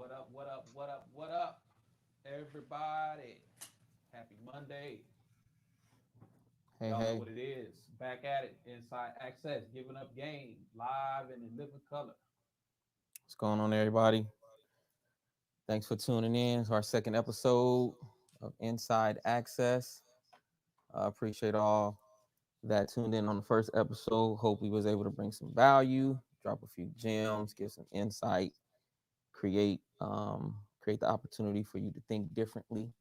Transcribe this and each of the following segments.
What up, what up, what up, what up, everybody? Happy Monday. Hey, Y'all know hey, what it is. Back at it. Inside Access, giving up game, live and in living color. what's going on, everybody? Thanks for tuning in to our second episode of Inside Access. I appreciate all that tuned in on the first episode. Hope we was able to bring some value, drop a few gems, give some insight, create the opportunity for you to think differently,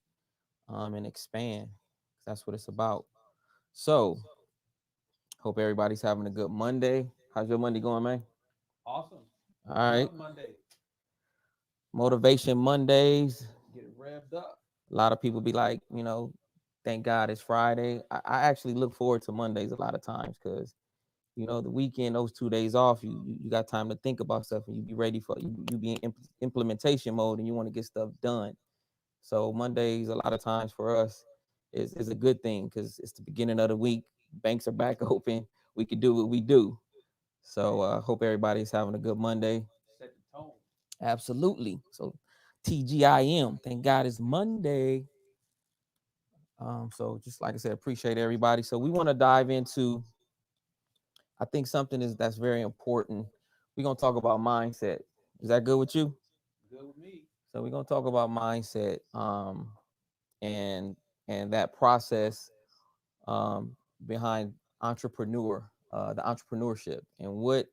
and expand. That's what it's about. So, hope everybody's having a good Monday. How's your Monday going, man? Awesome. All right, Love Monday. Motivation Mondays. Get it revved up. A lot of people be like, thank God it's Friday. I actually look forward to Mondays a lot of times because the weekend, those 2 days off, you got time to think about stuff and you be ready for you be in implementation mode and you want to get stuff done. So Mondays a lot of times for us is a good thing because it's the beginning of the week. Banks are back open. We can do what we do. So Hey, hope everybody's having a good Monday. set the tone. Absolutely. So TGIM. Thank God it's Monday. So just like I said, appreciate everybody. So we want to dive into, I think something is that's very important. We're gonna talk about mindset. Is that good with you? Good with me. So we're gonna talk about mindset, and that process behind the entrepreneurship, and what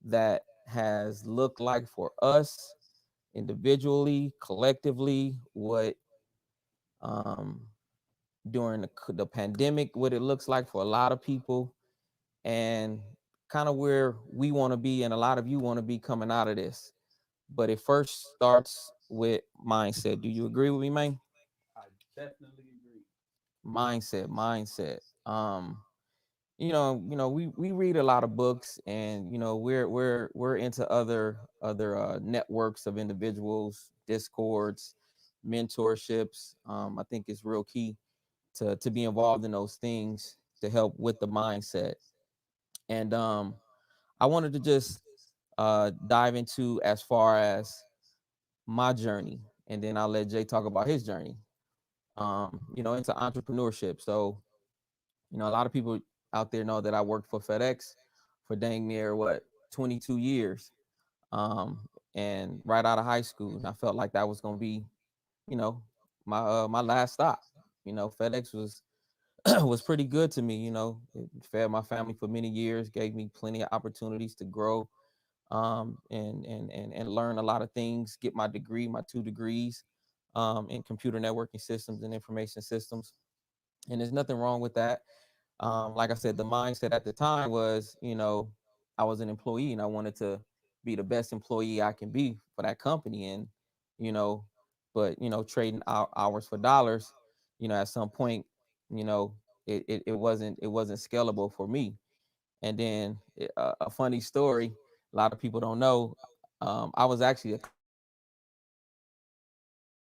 that has looked like for us individually, collectively, what um, during the pandemic, what it looks like for a lot of people, and kind of where we want to be and a lot of you want to be coming out of this. But it first starts with mindset. Do you agree with me, man? I definitely agree. Mindset. We read a lot of books, and we're into other networks of individuals, discords, mentorships. I think it's real key to be involved in those things to help with the mindset. And I wanted to just dive into as far as my journey, and then I'll let Jay talk about his journey. Into entrepreneurship. So, a lot of people out there know that I worked for FedEx for dang near what 22 years. And right out of high school, and I felt like that was gonna be, you know, my last stop. FedEx was was pretty good to me. It fed my family for many years, gave me plenty of opportunities to grow, and learn a lot of things, get my degree, my 2 degrees, in computer networking systems and information systems. And there's nothing wrong with that. Like I said, the mindset at the time was, I was an employee and I wanted to be the best employee I can be for that company. And, you know, but, trading hours for dollars, at some point, you know, it wasn't scalable for me. And then a funny story, a lot of people don't know. I was actually a customer service representative for FedEx.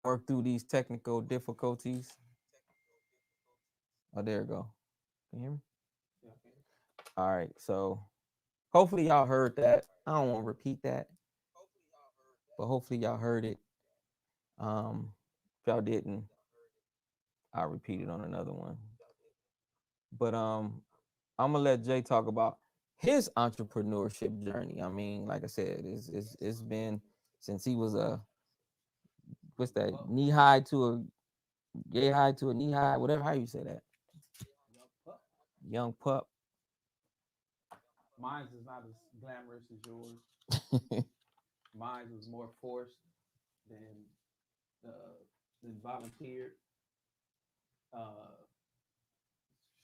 work through these technical difficulties. Oh, there we go. Can you hear me? Yeah, okay. All right. So hopefully y'all heard that. I don't want to repeat that, but hopefully y'all heard it. If y'all didn't, I'll repeat it on another one. But I'm gonna let Jay talk about his entrepreneurship journey. I mean, like I said, it's been since he was a what's that knee high to a yay high to a knee high, whatever how you say that. Young pup. Young pup. Mine's is not as glamorous as yours. Mine was more forced than volunteered. Uh,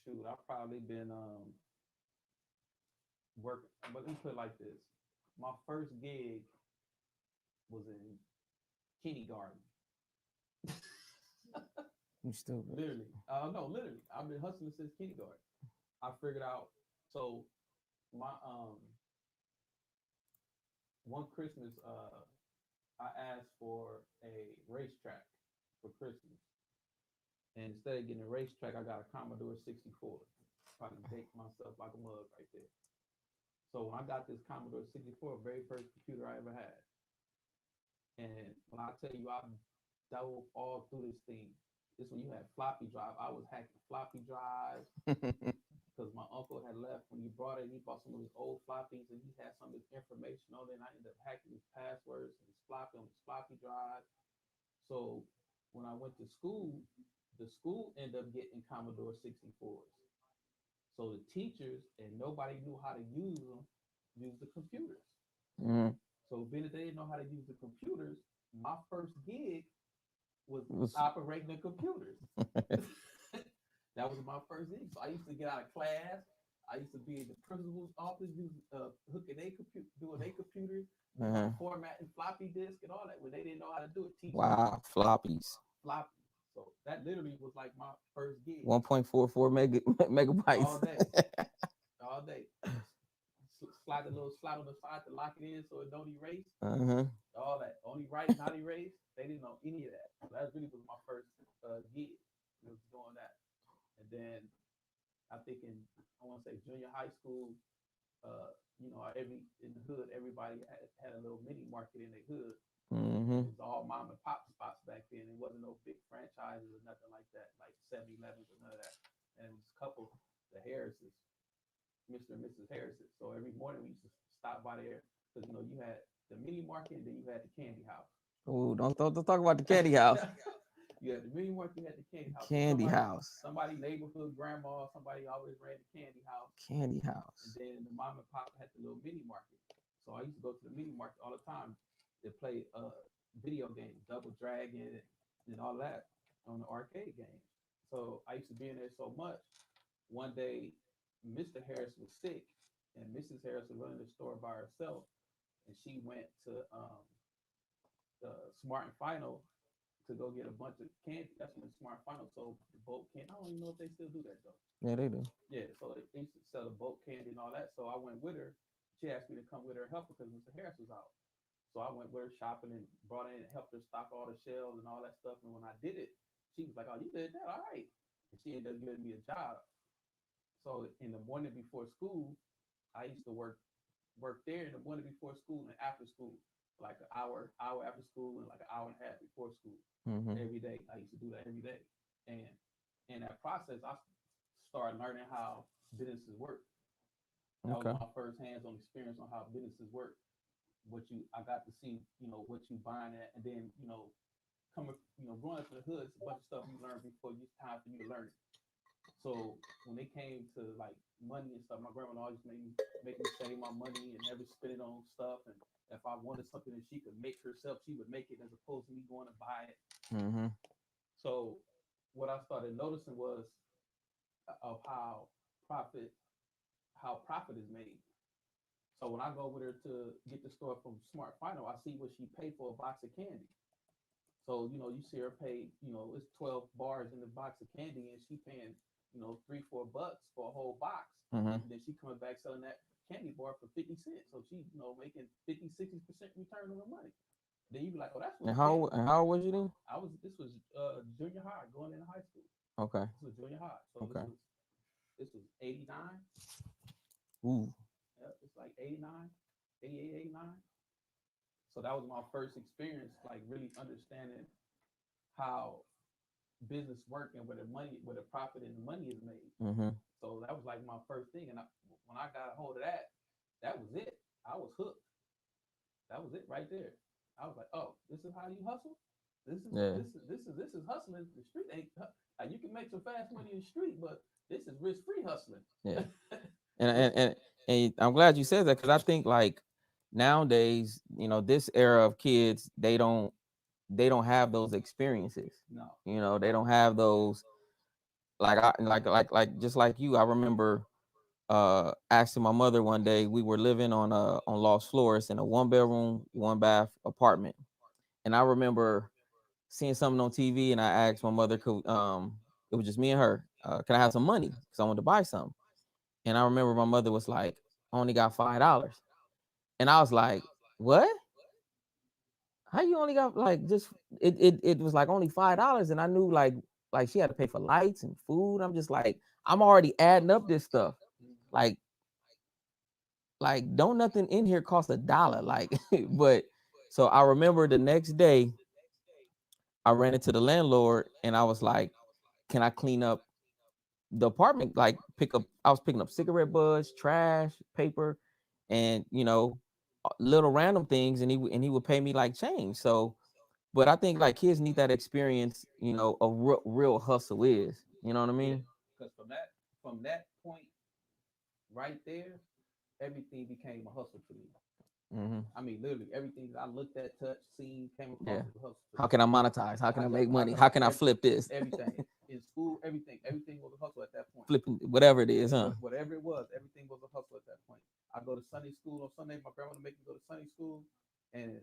Shoot, I've probably been working, but let me put it like this: my first gig was in kindergarten. You still Literally, no, literally, I've been hustling since kindergarten. I figured out. So my one Christmas, I asked for a racetrack for Christmas. And instead of getting a racetrack, I got a Commodore 64. Probably date myself like a mug right there. So when I got this Commodore 64, very first computer I ever had. And when I tell you I dove all through this thing, this when you had floppy drive. I was hacking floppy drives because my uncle had left when he brought it. He bought some of his old floppies and he had some of his information on it. And I ended up hacking his passwords and his floppy on his floppy drive. So when I went to school, the school ended up getting Commodore 64s. So the teachers and nobody knew how to use them, use the computers. Mhm. So being that they didn't know how to use the computers, my first gig was Was- operating the computers. That was my first gig. So I used to get out of class. I used to be in the principal's office, hooking a computer, doing a computers, formatting floppy disk and all that. When they didn't know how to do it, teaching Wow, floppies. floppy. So that literally was like my first gig. 1.44 megabytes. All day, all day. Slide the little slide on the side to lock it in so it don't erase. All that. Only write, not erase. They didn't know any of that. So that really was my first gig. It was doing that. And then I think I want to say junior high school, every in the hood, everybody had a little mini market in their hood. It was all mom and pop spots back then. It wasn't no big franchises or nothing like that, like 7-Elevens or none of that. And it was a couple, the Harrises, Mr. and Mrs. Harrison. So every morning we used to stop by there because you had the mini market and then you had the candy house. Oh, don't talk about the candy house. You had the mini market, you had the candy house. Candy house. Somebody neighborhood grandma, somebody always ran the candy house. Candy house. And then the mom and pop had the little mini market. So I used to go to the mini market all the time to play video games, Double Dragon and all that on the arcade games. So I used to be in there so much. One day, Mr. Harris was sick, and Mrs. Harris was running the store by herself, and she went to the Smart and Final to go get a bunch of candy. That's when Smart and Final sold the bulk candy. I don't even know if they still do that though. Yeah, they do. Yeah, so they used to sell the bulk candy and all that. So I went with her. She asked me to come with her and help her because Mr. Harris was out. So I went with her shopping and brought in and helped her stock all the shelves and all that stuff. And when I did it, she was like, "Oh, you did that? All right." And she ended up giving me a job. So in the morning before school, I used to work there in the morning before school and after school, like an hour after school and like an hour and a half before school. Every day. I used to do that every day. And in that process, I started learning how businesses work. That was my first hands-on experience on how businesses work. I got to see, what you buying at, and then, growing up in the hood, it's a bunch of stuff you learn before it's time for you to learn it. So when they came to like money and stuff, my grandma always make me save my money and never spend it on stuff. And if I wanted something that she could make herself, she would make it as opposed to me going to buy it. So what I started noticing was of how profit is made. So when I go over there to get the store from Smart Final, I see what she paid for a box of candy. So, you see her pay, it's 12 bars in the box of candy and she paying, $3-4 for a whole box. And then she coming back selling that candy bar for 50 cents. So she, making 50-60% return on her money. Then you be like, oh, that's what And it is. how old was you then? I was this was junior high going into high school. Okay. This was junior high. So Okay. this was 89. Ooh. Yeah, it's like 89, 88, 89. So that was my first experience, like really understanding how business work and where the profit and the money is made. Mm-hmm. So that was like my first thing. And when I got a hold of that, that was it. I was hooked. That was it right there. I was like, oh, this is how you hustle. Yeah. This is hustling. The street ain't. Like, you can make some fast money in the street, but this is risk free hustling. Yeah. And I'm glad you said that, because I think like nowadays, this era of kids, they don't have those experiences. No. They don't have those, like I like just like you. I remember asking my mother one day. We were living on Lost Flores in a 1 bedroom, 1 bath apartment. And I remember seeing something on TV, and I asked my mother, could it was just me and her, can I have some money? Because I wanted to buy something. And I remember my mother was like, I only got $5. And I was like, what? How you only got like just it was like only $5? And I knew like she had to pay for lights and food. I'm just like, I'm already adding up this stuff. Like don't nothing in here cost $1. Like, but so I remember the next day I ran into the landlord and I was like, can I clean up the apartment? Like I was picking up cigarette butts, trash, paper, and little random things, and he would pay me like change. So, but I think like kids need that experience, a real hustle is. You know what I Yeah, mean? because from that point right there, everything became a hustle to me. Mm-hmm. I mean, literally everything that I looked at, touched, seen, came across Yeah. was a hustle to How me. can I monetize? How can I make How money? can How I can I flip this? everything in school, everything was a hustle at that point. Flipping whatever it is, huh? Whatever it was, everything was a hustle at that point. I go to Sunday school on Sunday. My grandmother make me go to Sunday school, and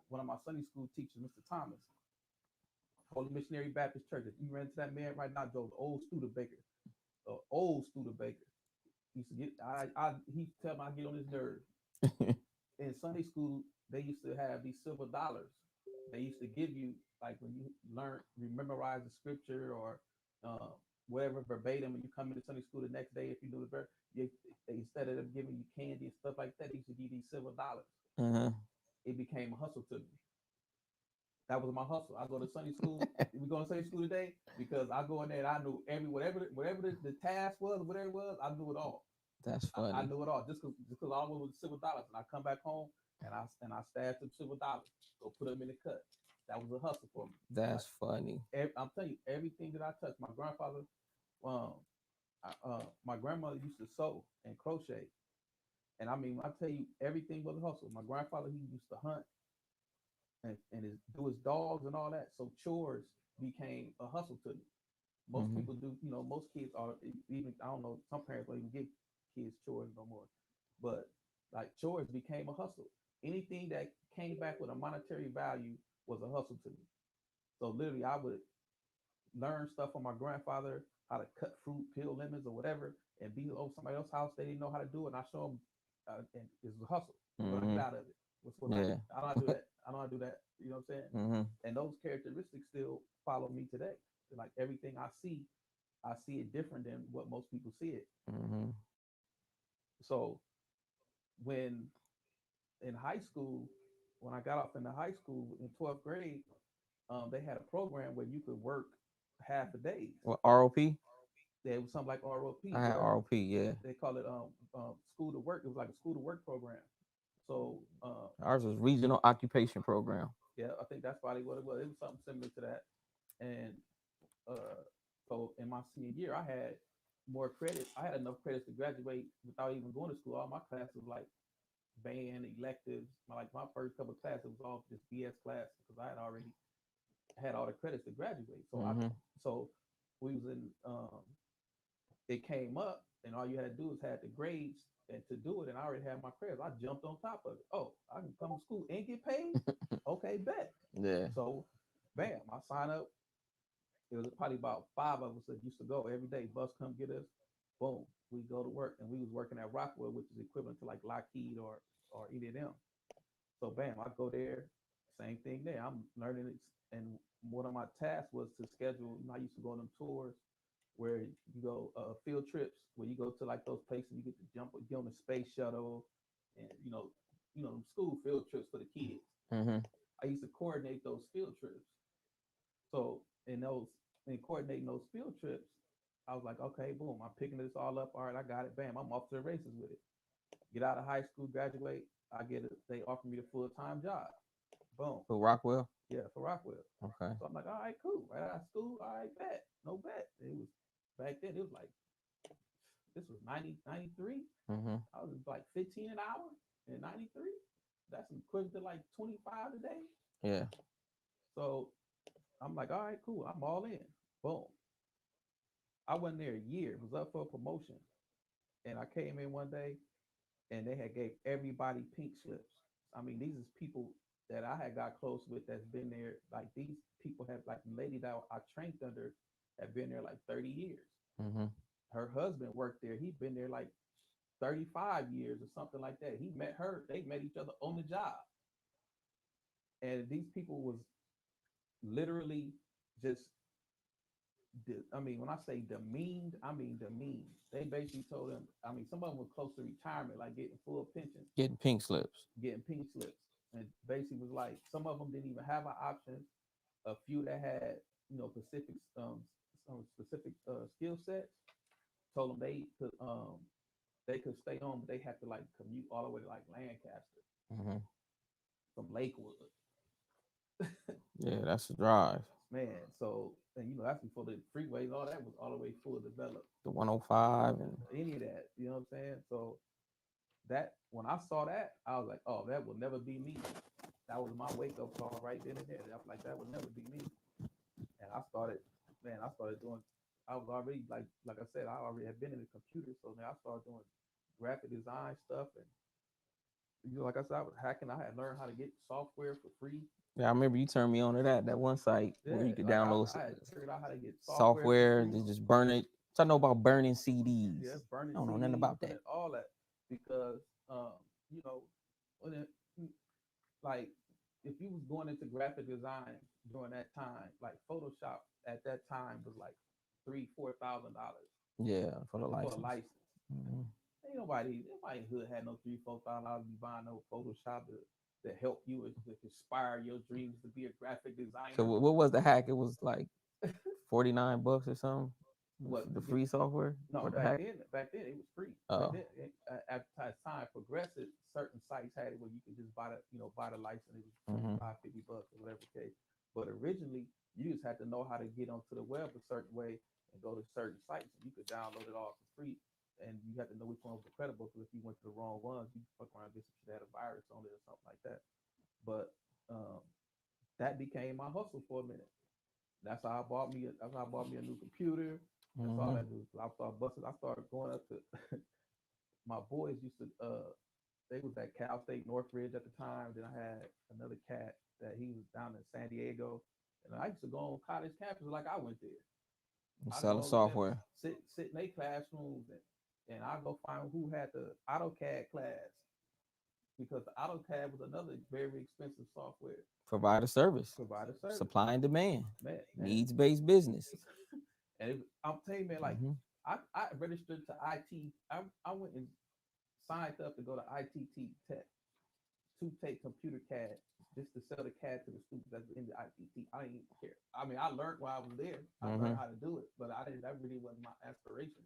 one of my Sunday school teachers, Mr. Thomas, Holy Missionary Baptist Church. If you ran into that man right now, Joe, old Studebaker, old Studebaker. He used to get, he tell me I get on his nerves. In Sunday school, they used to have these silver dollars. They used to give you, like when you memorize the scripture or uh, whatever verbatim, when you come into Sunday school the next day, if you do the verse, instead of them giving you candy and stuff like that, they used to give you these silver dollars. Mm-hmm. It became a hustle to me. That was my hustle. I go to Sunday school. We go to Sunday school today because I go in there and I knew whatever the task was, whatever it was, I knew it all. That's I funny. knew it all just because all I went with silver dollars, and I come back home and I stashed them silver dollars, go put them in the cut. That was a hustle for me. Like, That's funny. I'm telling you, everything that I touched, my grandfather, um, my grandmother used to sew and crochet, and I mean, I tell you, everything was a hustle. My grandfather, he used to hunt do his dogs and all that. So chores became a hustle to me. Most Mm-hmm. people do, most kids are even, I don't know, some parents don't even give kids chores no more. But like chores became a hustle. Anything that came back with a monetary value was a hustle to me. So literally I would learn stuff from my grandfather, how to cut fruit, peel lemons or whatever, and be over somebody else's house. They didn't know how to do it. And I show them, and it's a hustle. What I get Mm-hmm. out of it. What I Yeah. get. I don't do that. I don't do that. You know what I'm saying? Mm-hmm. And those characteristics still follow me today. Like everything I see it different than what most people see it. Mm-hmm. So when in high school, when I got off in the high school in 12th grade, they had a program where you could work half a days. Well, ROP. There was something like I ROP had where ROP. Yeah. they call it school to work. It was like a school to work program. So Ours was regional occupation program. yeah, I think that's probably what it was. It was something similar to that. And uh, so in my senior year, I had more credits. I had enough credits to graduate without even going to school. All my classes like band electives. Like my first couple of classes was all just BS classes because I had already had all the credits to graduate. Mm-hmm. So we was in it came up and all you had to do was had the grades and to do it and I already had my credits. I jumped on top of it. Oh, I can come to school and get paid? Okay, bet. Yeah. So bam, I sign up. It was probably about five of us that used to go every day. Bus come get us. Boom, we go to work, and we was working at Rockwell, which is equivalent to like Lockheed or any of them. So bam, I go there Same thing there. I'm learning it, and one of my tasks was to schedule. I used to go on them tours where you go field trips, where you go to like those places you get to get on the space shuttle, and them school field trips for the kids. Mm-hmm. I used to coordinate those field trips. So in coordinating those field trips, I was like, okay, boom, I'm picking this all up. All right, I got it. Bam, I'm off to the races with it. Get out of high school, graduate. I get it. They offer me the full time job. Boom. For Rockwell. Yeah, for Rockwell. Okay. So I'm like, all right, cool. Right out of school, all right, bet. No bet. It was back then. It was like this was 93. Mm-hmm. I was like 15 an hour in 93. That's equivalent to like 25 a day. Yeah. So I'm like, all right, cool. I'm all in. Boom. I wasn't there a year. It was up for a promotion. And I came in one day and they had gave everybody pink slips. I mean, these is people that I had got close with that's been there. Like these people have like the lady that I trained under had been there like 30 years. Mm-hmm. Her husband worked there. He'd been there like 35 years or something like that. He met her. They met each other on the job. And these people was literally just I mean, when I say demeaned, I mean demeaned. They basically told them, I mean, some of them were close to retirement, like getting full pension, Getting pink slips. getting pink slips. And basically was like, some of them didn't even have an option. A few that had, specific, some specific skill sets, told them they could stay home, but they had to like commute all the way to like Lancaster Mm-hmm. from Lakewood. Yeah, that's the drive. Man, so and that's before the freeways, all that was all the way full developed. The 105 and Any of that, you know what I'm saying? So that when I saw that, I was like, oh, that will never be me. That was my wake up call right then and there. I was like, that would never be me. And I started doing. I was already like I said, I already had been in the computer, so then I started doing graphic design stuff, and like I said, I was hacking. I had learned how to get software for free. yeah, I remember you turned me on to that one site where Yeah, you could like download I had figured out how to get software for software free. and just burn it. So I know about burning CDs. Yeah, burning I don't know nothing CDs, about that. burning all that, because you know, when it, like if you was going into graphic design during that time, like Photoshop at that time was like $3,000-$4,000 Yeah, for the for a license. license. Mm-hmm. Ain't nobody in hood had no $3,000-$4,000 to be buying no Photoshop to help you to inspire your dreams to be a graphic So designer. what was the hack? It was like $49 or something. What The to get free software No, or the hack? back then it was free. But Oh, then as time progressed, certain sites had it where you could just buy the license. It was mm-hmm. $25, $50 or whatever the case. But originally, you just had to know how to get onto the web a certain way and go to certain sites, and you could download it all for free. And you had to know which ones were credible, because if you went to the wrong ones, you fuck around and get some shit that had a virus on it or something like that. But that became my hustle for a minute. That's how I bought me. That's how I bought me a new computer. That's all Mm-hmm. I do. I started busting. I started going up to my boys used to. They was at Cal State Northridge at the time. Then I had another cat that he was down in San Diego, and I used to go on college campus like I went there. I Selling go over there, software. sit in their classrooms, and I go find who had the AutoCAD class, because the AutoCAD was another very expensive software. Provide a service. Provide a service, Supply and demand. man. Needs based business. And I'm telling you, man, like Mm-hmm. I registered to IT. I went and signed up to go to ITT Tech to take computer CAD, just to sell the CAD to the students that's in the ITT. I didn't even care. I mean, I learned while I was there. I Mm-hmm. learned how to do it, but I didn't. That really wasn't my aspiration.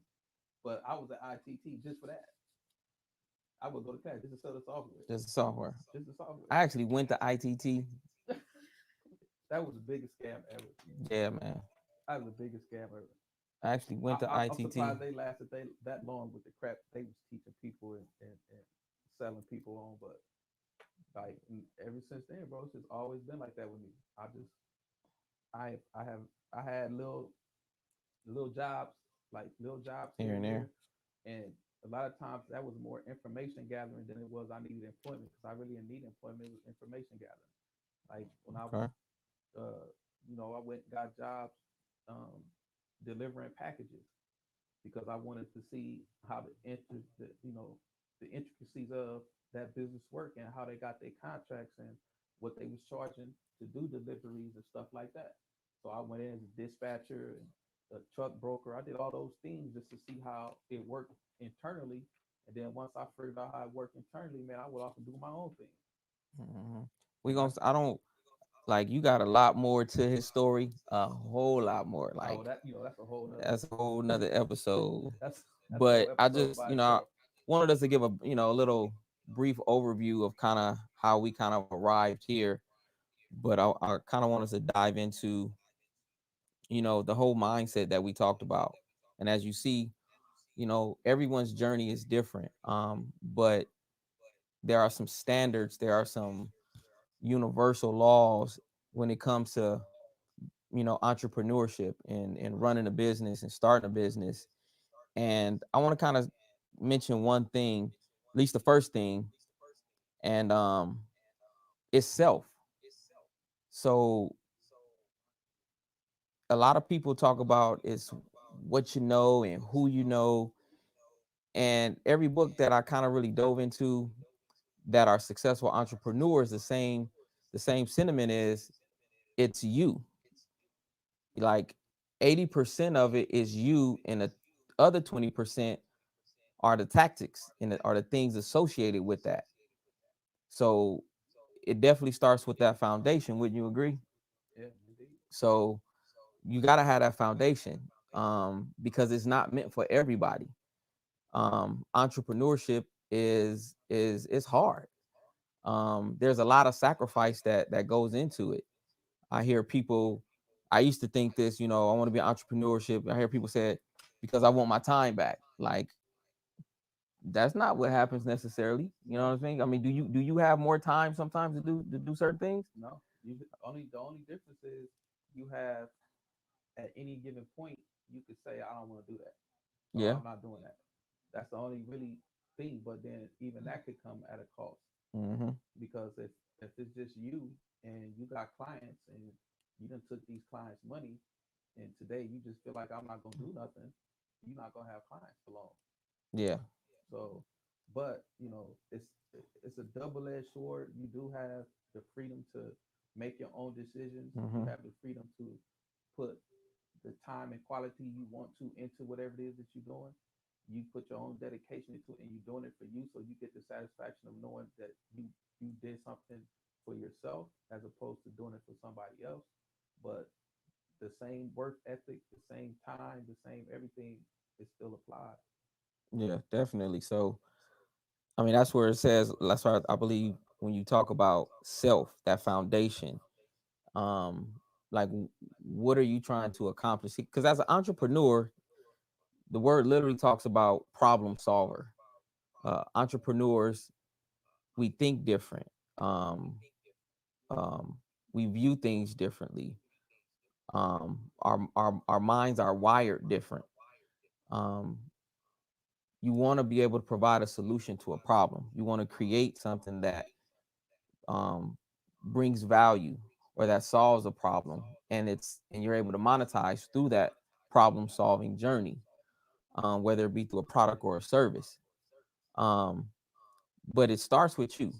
But I was at ITT just for that. I would go to CAD just to sell the software. Just software. Just the software. I actually went to ITT. That was the biggest scam ever. Yeah, man. That was the biggest scam ever. I actually went to I'm ITT. surprised they lasted that long with the crap they was teaching people and selling people on. But like ever since then, bro, it's just always been like that with me. I had little jobs, like little jobs Here here and and there. there, and a lot of times that was more information gathering than it was I needed employment, because I really didn't need employment. It was information gathering. Like when I was Okay. I went and got jobs um, delivering packages, because I wanted to see how the intricacies of that business work and how they got their contracts, and what they was charging to do deliveries and stuff like that. So I went in as a dispatcher and a truck broker. I did all those things just to see how it worked internally. And then once I figured out how it worked internally, man, I would often do my own thing. Mhm. We And gonna. that's I don't like. You got a lot more to his story. A whole lot more. oh Like that that's a whole nother that's a whole nother episode. that's a whole But I episode just, by itself. wanted us to give a little brief overview of kind of how we kind of arrived here. But I kind of want us to dive into, the whole mindset that we talked about. And as you see, everyone's journey is different. But there are some standards, there are some universal laws when it comes to, entrepreneurship and running a business and starting a business. And I want to kind of mention one thing, at least the first thing, and it's self. So a lot of people talk about is what you know and who you know. And every book that I kind of really dove into that are successful entrepreneurs, the same sentiment is it's you. Like 80% of it is you, and the other 20% are the tactics and are the things associated with that. So it definitely starts with that foundation. Wouldn't you agree? Yeah, indeed. So you got to have that foundation, because it's not meant for everybody. Entrepreneurship is hard. There's a lot of sacrifice that goes into it. I hear people. I used to think this, I want to be an entrepreneurship. I hear people say it because I want my time back. Like that's not what happens necessarily. You know No, what I mean? I mean, do you have more time sometimes to do certain things? no. You only the only difference is you have at any given point you could say I don't want to do that or Yeah. I'm not doing that. That's the only really thing. But then even that could come at a cost Mm-hmm. because if it's just you and you got clients and you done took these clients money and today you just feel like I'm not gonna do nothing, you're not gonna have clients for long. Yeah. So, but it's a double-edged sword. You do have the freedom to make your own decisions. You Mm-hmm. have the freedom to put the time and quality you want to into whatever it is that you're doing. You put your own dedication into it, and you're doing it for you, so you get the satisfaction of knowing that you did something for yourself as opposed to doing it for somebody else. But the same work ethic, the same time, the same everything is still applied. Yeah, definitely. So, I mean, that's where it says. That's why I believe when you talk about self, that foundation, um, like what are you trying to accomplish? Because as an entrepreneur, the word literally talks about problem solver. Entrepreneurs, we think different. Um, um, we view things differently. Our minds are wired different. Um, you want to be able to provide a solution to a problem. You want to create something that um, brings value or that solves a problem, and you're able to monetize through that problem solving journey, whether it be through a product or a service. Um, but it starts with you.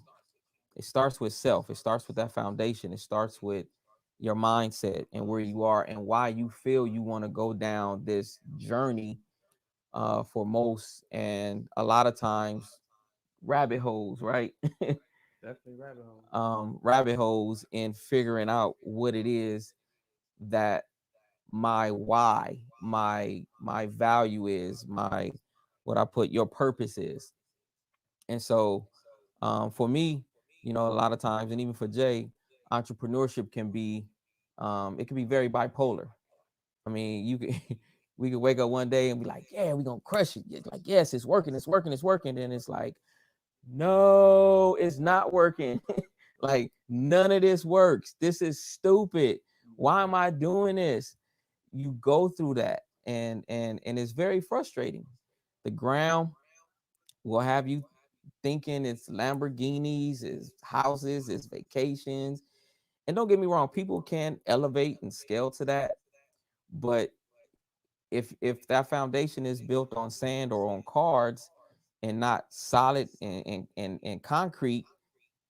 It starts with self. It starts with that foundation. It starts with your mindset and where you are and why you feel you want to go down this journey, for most, and a lot of times rabbit holes, right? Definitely rabbit hole. Rabbit holes in figuring out what it is that my why, my value is, my what I put your purpose is. And so, for me, a lot of times, and even for Jay, entrepreneurship can be, it can be very bipolar. I mean, you could we could wake up one day and be like, yeah, we're gonna crush it. It's like, yes, it's working, it's working, it's working. And it's like, no, it's not working. Like none of this works. This is stupid. Why am I doing this? You go through that, and it's very frustrating. The ground will have you thinking it's Lamborghinis, it's houses, it's vacations. And don't get me wrong, people can elevate and scale to that, but if that foundation is built on sand or on cards and not solid and concrete,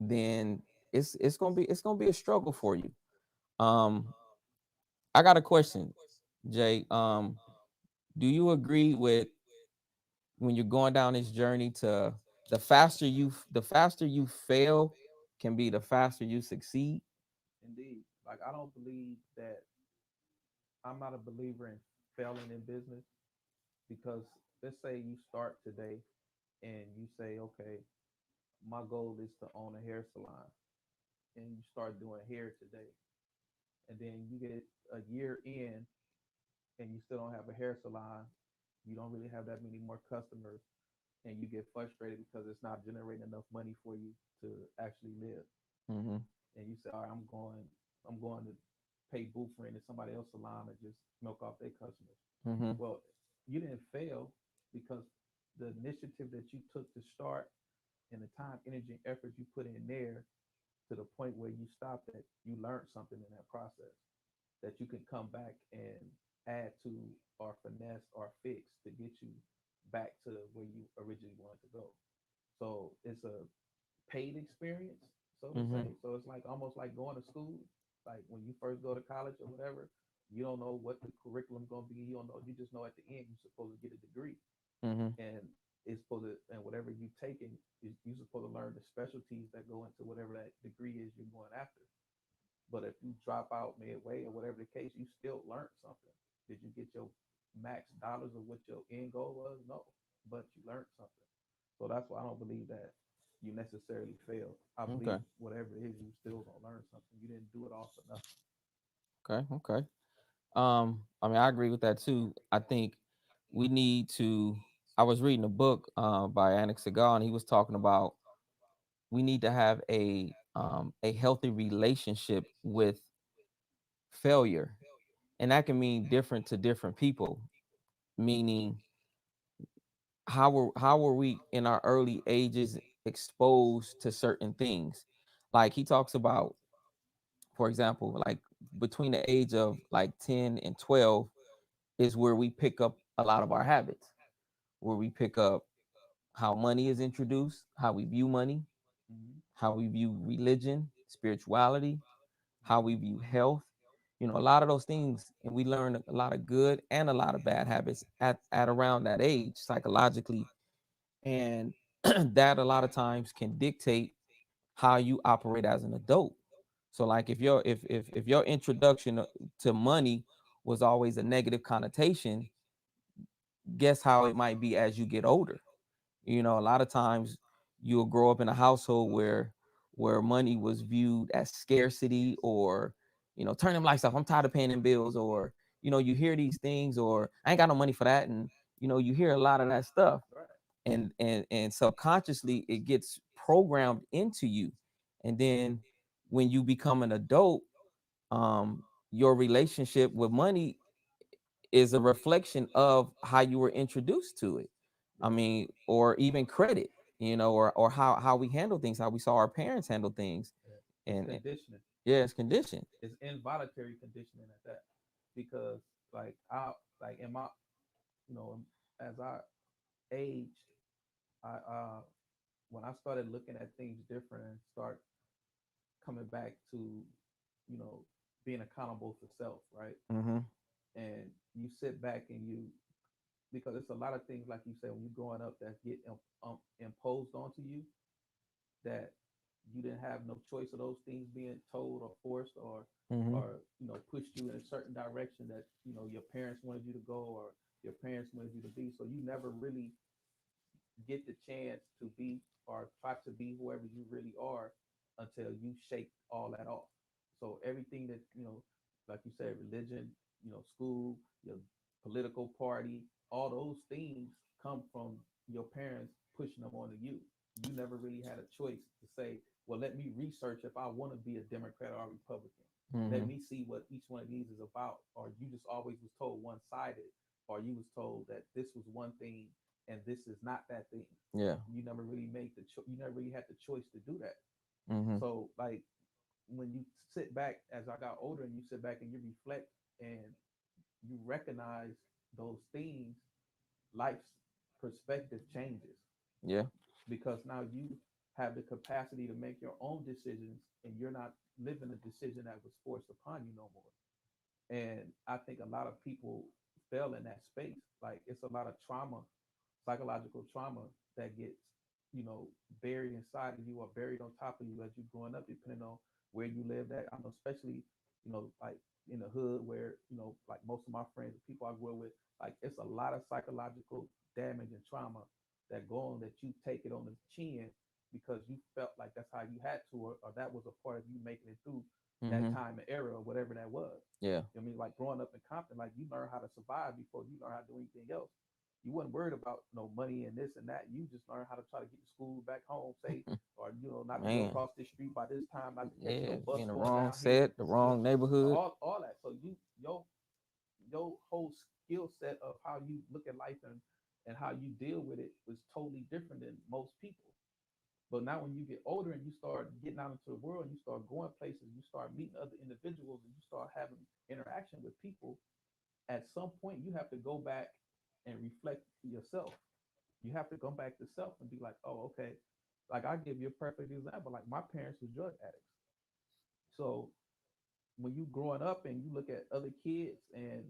then it's gonna be a struggle for you. Um, I got a question, Jay. Do you agree with when you're going down this journey to the faster you fail can be the faster you succeed? Indeed. Like I don't believe that I'm not a believer in failing in business because let's say you start today and you say, okay, my goal is to own a hair salon, and you start doing hair today, and then you get a year in and you still don't have a hair salon, you don't really have that many more customers, and you get frustrated because it's not generating enough money for you to actually live. Mm-hmm. And you say, all right, I'm going to pay booth rent at somebody else's salon and just milk off their customers. Mm-hmm. Well, you didn't fail because the initiative that you took to start and the time, energy, and effort you put in there to the point where you stopped at, you learned something in that process that you can come back and add to or finesse or fix to get you back to where you originally wanted to go. So it's a paid experience, so to Mm-hmm. say. So it's like almost like going to school. Like when you first go to college or whatever, you don't know what the curriculum's gonna be. You don't know. You just know at the end you're supposed to get a degree, Mm-hmm. and it's supposed to, and whatever you taking, you're supposed to learn the specialties that go into whatever that degree is you're going after. But if you drop out midway or whatever the case, you still learned something. Did you get your max dollars of what your end goal was? No, but you learned something. So that's why I don't believe that you necessarily failed. I believe Okay. whatever it is, you still gonna learn something. You didn't do it all for nothing. Okay. Okay. I mean, I agree with that too. I think we need to. I was reading a book by Anik Segal, and he was talking about we need to have a healthy relationship with failure, and that can mean different to different people. Meaning, how were we in our early ages exposed to certain things? Like he talks about, for example, like between the age of like 10 and 12 is where we pick up a lot of our habits, where we pick up how money is introduced, how we view money, Mm-hmm. how we view religion, spirituality, how we Mm-hmm. view health. A lot of those things, and we learn a lot of good and a lot of bad habits at around that age psychologically, and that a lot of times can dictate how you operate as an adult. So like if your introduction to money was always a negative connotation, guess how it might be as you get older. A lot of times you'll grow up in a household where money was viewed as scarcity, or turn them lights off, I'm tired of paying them bills, or you hear these things, or I ain't got no money for that, and you hear a lot of that stuff, Right. and subconsciously it gets programmed into you. And then when you become an adult, your relationship with money is a reflection of how you were introduced to it. I Yeah. mean, or even credit, or how we handle things, how we saw our parents handle things. Yeah. It's And conditioning. yeah, it's conditioned. It's involuntary conditioning at that. Because like in my you know as I aged, I when I started looking at things different and start coming back to you know being accountable for self, right? Mm-hmm. And you sit back and you because it's a lot of things like you said when you're growing up that get imposed onto you that you didn't have no choice of those things being told or forced Mm-hmm. or pushed you in a certain direction that your parents wanted you to go or your parents wanted you to be, so you never really get the chance to be or try to be whoever you really are until you shake all that off. So everything that, like you said, religion, school, your political party, all those things come from your parents pushing them onto you. You never really had a choice to say, well, let me research if I want to be a Democrat or a Republican. Let Mm-hmm. me see what each one of these is about. Or you just always was told one sided, or you was told that this was one thing and this is not that thing. Yeah. You never really made you never really had the choice to do that. Mm-hmm. So like when you sit back as I got older and you sit back and you reflect and you recognize those things, life's perspective changes Yeah. because now have the capacity to make your own decisions, and you're not living a decision that was forced upon you no more. And I think a lot of people fail in that space. Like it's a lot of trauma, psychological trauma that gets, buried inside of you or buried on top of you as you're growing up, depending on where you live at. I know, especially, like in the hood where, like most of my friends, the people I grew up with, like it's a lot of psychological damage and trauma that go on that you take it on the chin because you felt like that's how you had to, or that was a part of you making it through that Mm-hmm. time and era or whatever that was. Yeah. I mean, like growing up in Compton, like you learn how to survive before you learn how to do anything else. You wasn't worried about no money and this and that. You just learn how to try to get to school back home, say, or not to go Man. across the street by this time, not to catch Yeah. no bus In the going wrong down here. set, the wrong neighborhood. All that. So your whole skill set of how you look at life and how you deal with it was totally different than most people. But now when you get older and you start getting out into the world and you start going places, you start meeting other individuals and you start having interaction with people, at some point you have to go back and reflect yourself. You have to go back to self and be like, oh, okay. Like I give you a perfect example. Like my parents were drug addicts. So when you growing up and you look at other kids and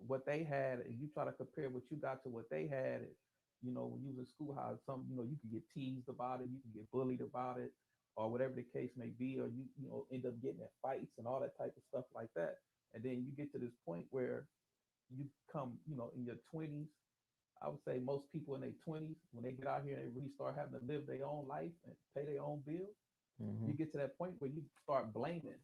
what they had, and you try to compare what you got to what they had, when you was in school, how some, you can get teased about it, you can get bullied about it, or whatever the case may be, or you end up getting in fights and all that type of stuff like that. And then you get to this point where you come, in your 20s. I would say most people in their 20s, when they get out here and they really start having to live their own life and pay their own bills, Mm-hmm. you get to that point where you start blaming.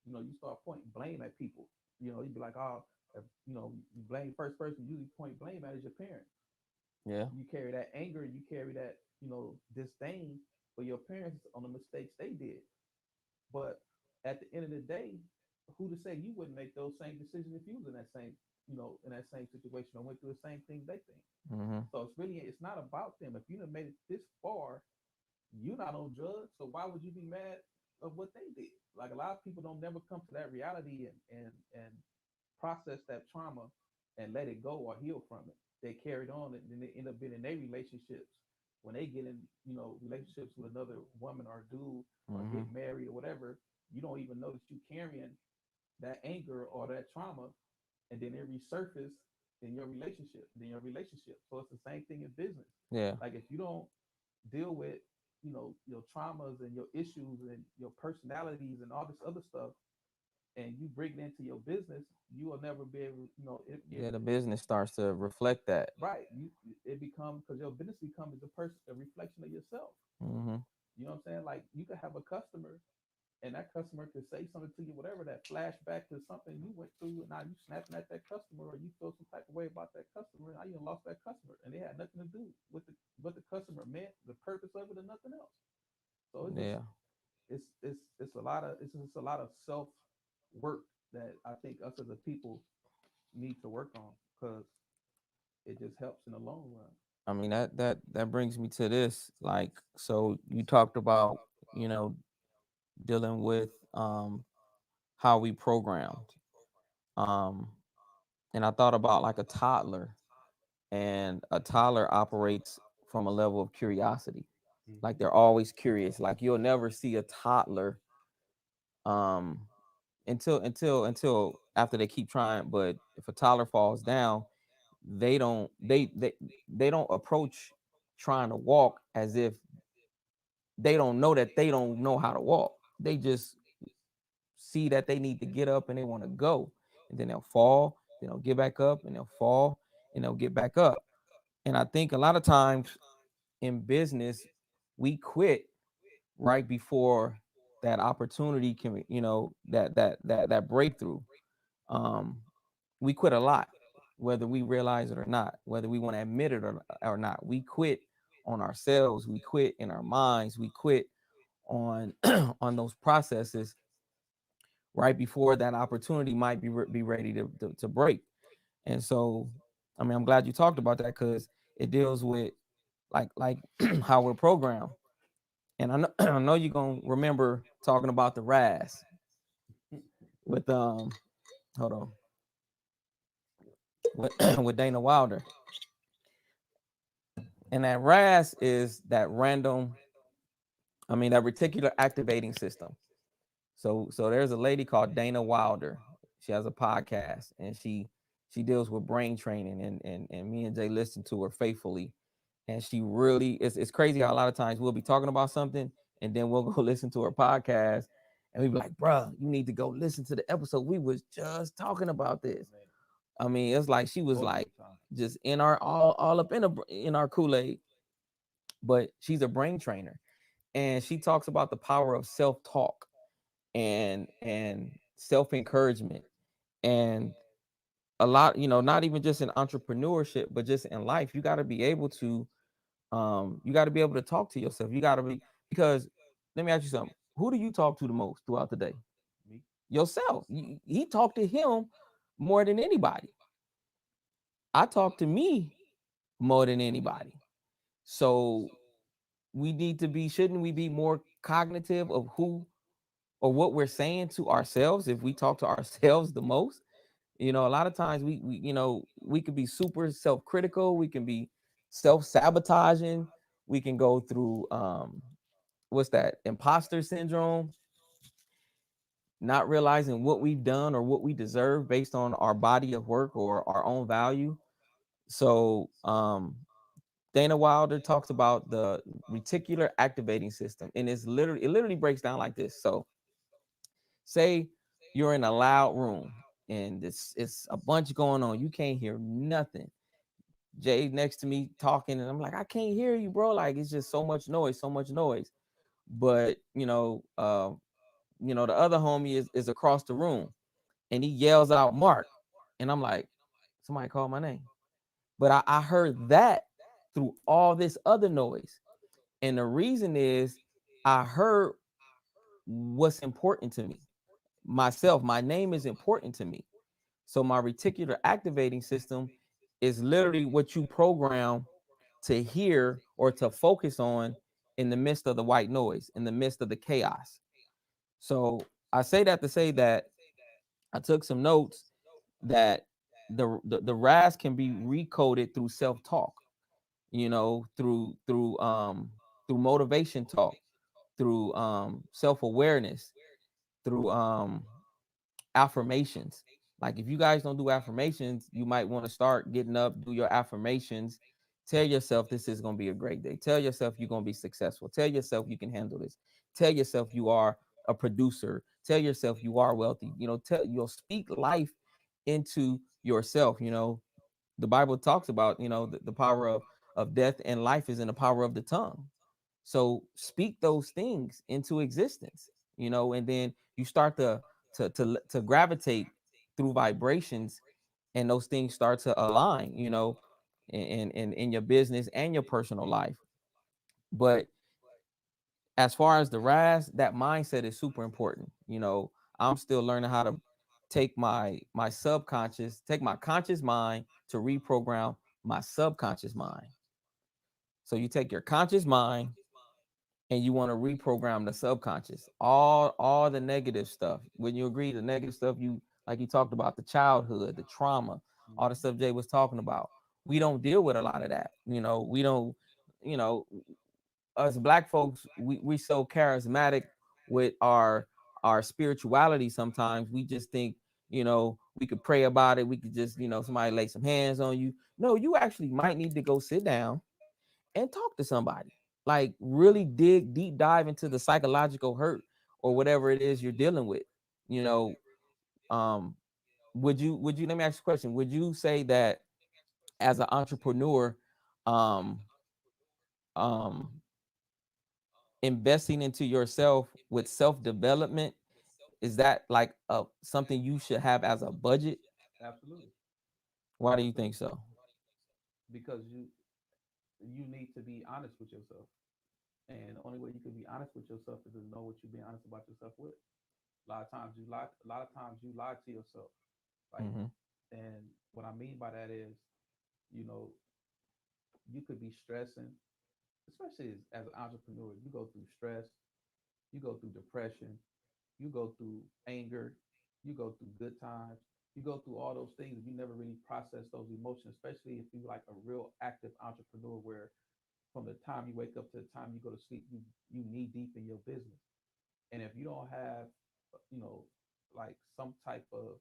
You start pointing blame at people. You'd be like, oh, if, you blame first person, you usually point blame at is your parents. Yeah. You carry that anger, you carry that, disdain for your parents on the mistakes they did. But at the end of the day, who to say you wouldn't make those same decisions if you was in that same, in that same situation or went through the same thing they think. Mm-hmm. So it's not about them. If you done made it this far, you're not on drugs, so why would you be mad of what they did? Like a lot of people don't never come to that reality and process that trauma and let it go or heal from it. They carried on and then they end up being in their relationships. When they get in, relationships with another woman or dude or Mm-hmm. get married or whatever, you don't even know that you carrying that anger or that trauma, and then it resurface in your relationship. So it's the same thing in business. Yeah. Like if you don't deal with, your traumas and your issues and your personalities and all this other stuff, and you bring it into your business, you will never be able, Yeah. The business starts to reflect that. right. It becomes because your business becomes a reflection of yourself. Mm-hmm. You know what I'm saying? Like you could have a customer and that customer could say something to you, whatever that flashback to something you went through, and now you snapping at that customer, or you feel some type of way about that customer, and now you lost that customer, and they had nothing to do with what the customer meant, the purpose of it, and nothing else. So Yeah. it's a lot of it's just a lot of self work that I think us as a people need to work on because it just helps in the long run. I mean that brings me to this. Like, so you talked about, you know, dealing with how we programmed. Um, and I thought about like a toddler, and a toddler operates from a level of curiosity. Like Mm-hmm. they're always curious. Like you'll never see a toddler um until after they keep trying. But if a toddler falls down, they don't approach trying to walk as if they don't know that they don't know how to walk. They just see that they need to get up and they want to go. And then they'll fall, then they'll get back up, and they'll fall and they'll get back up. And I think a lot of times in business, we quit right before that opportunity can, that breakthrough. Um, we quit a lot, whether we realize it or not, whether we want to admit it or not. We quit on ourselves, we quit in our minds, we quit on on those processes right before that opportunity might be ready to break. And so, I mean, I'm glad you talked about that because it deals with like how we're programmed. And I know I know you're gonna remember talking about the RAS with hold on, with, with Dana Wilder. And that RAS is that random, that reticular activating system. So there's a lady called Dana Wilder. She has a podcast, and she deals with brain training, and me and Jay listen to her faithfully. And she really, it's crazy how a lot of times we'll be talking about something, and then we'll go listen to her podcast, and we be like, bruh, you need to go listen to the episode. We was just talking about this. Man, It's like she was like multiple times. just in our all up in our Kool-Aid, but she's a brain trainer, and she talks about the power of self-talk and self-encouragement, and a lot, not even just in entrepreneurship, but just in life. You got to be able to you got to be able to talk to yourself. You got to be, because let me ask you something. Who do you talk to the most throughout the day? Me. Yourself. He talked to him more than anybody. I talk to me more than anybody. So we need to be, shouldn't we be more cognitive of who or what we're saying to ourselves if we talk to ourselves the most? A lot of times we could be super self-critical, we can be self-sabotaging, we can go through what's that, imposter syndrome, not realizing what we've done or what we deserve based on our body of work or our own value. So Dana Wilder talks about the reticular activating system, and it literally breaks down like this. So say you're in a loud room, and it's a bunch going on, you can't hear nothing. Jay next to me talking, and I'm like, I can't hear you, bro. Like, it's just so much noise, so much noise. But the other homie is across the room, and he yells out Mark, and I'm like, somebody called my name. But I heard that through all this other noise. And the reason is I heard what's important to me. Myself, my name is important to me. So my reticular activating system is literally what you program to hear or to focus on in the midst of the white noise, in the midst of the chaos. So I say that to say that I took some notes that the RAS can be recoded through self-talk, through motivation talk, through self-awareness, through affirmations. Like, if you guys don't do affirmations, you might want to start getting up, do your affirmations, tell yourself this is going to be a great day. Tell yourself you're going to be successful. Tell yourself you can handle this. Tell yourself you are a producer. Tell yourself you are wealthy. You'll speak life into yourself. The Bible talks about, the power of death and life is in the power of the tongue. So speak those things into existence, and then you start to gravitate through vibrations, and those things start to align, in your business and your personal life. But as far as the RAS, that mindset is super important. I'm still learning how to take my conscious mind to reprogram my subconscious mind. So you take your conscious mind and you want to reprogram the subconscious, all the negative stuff. When you agree, the negative stuff, you like you talked about, the childhood, the trauma, all the Mhm. stuff Jay was talking about. We don't deal with a lot of that. We don't, you know, us black folks, we so charismatic with our spirituality. Sometimes we just think, we could pray about it. We could just, somebody lay some hands on you. No, you actually might need to go sit down and talk to somebody. Like, really dig deep dive into the psychological hurt or whatever it is you're dealing with. You know, um, would you let me ask you a question? Would you say that as an entrepreneur, um, um, investing into yourself with self-development, is that like something you should have as a budget? Absolutely, Why do you think absolutely. so? Because you need to be honest with yourself, and the only way you can be honest with yourself is to know what you're being honest about yourself with. A lot of times you lie. A lot of times you lie to yourself. Like, Mm-hmm. and what I mean by that is, you know, you could be stressing, especially as an entrepreneur. You go through stress, you go through depression, you go through anger, you go through good times, you go through all those things. You never really process those emotions, especially if you like a real active entrepreneur where from the time you wake up to the time you go to sleep, you knee deep in your business. And if you don't have, you know, like some type of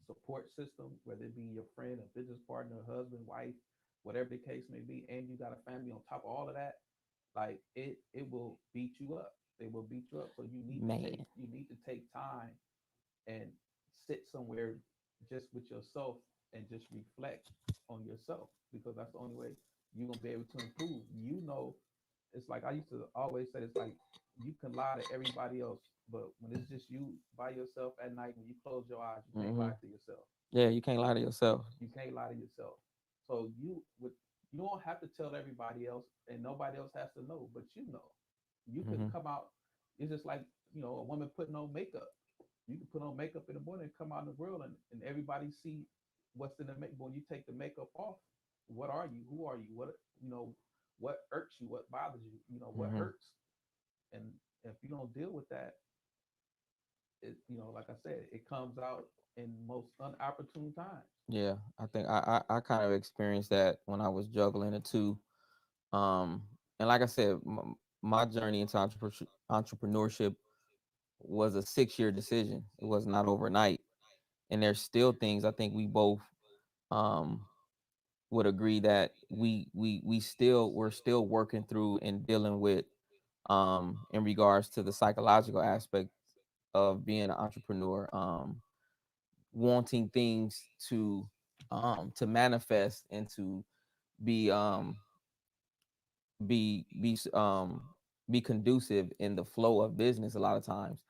support system, whether it be your friend, a business partner, husband, wife, whatever the case may be, and you got a family on top of all of that, like it will beat you up. It will beat you up. So Man. you need to take time and sit somewhere just with yourself and just reflect on yourself, because that's the only way you're gonna be able to improve. You know, it's like I used to always say, it's like you can lie to everybody else, but when it's just you by yourself at night, when you close your eyes, you can't Hmm. lie to yourself. Yeah, you can't lie to yourself. You can't lie to yourself. So you don't have to tell everybody else, and nobody else has to know, but you know. You can Hmm. come out. It's just like, a woman putting on makeup. You can put on makeup in the morning and come out in the world, and everybody see what's in the makeup. When you take the makeup off, what are you? Who are you? What irks you? What bothers you? What Hmm. hurts? And if you don't deal with that, like I said, it comes out in most unopportune times. Yeah, I think I kind of experienced that when I was juggling the two. And like I said, my journey into entrepreneurship was a 6 year decision. It was not overnight, and there's still things I think we both um would agree that we're still working through and dealing with in regards to the psychological aspect of being an entrepreneur, wanting things to manifest and to be be be s- um be conducive in the flow of business. A lot of times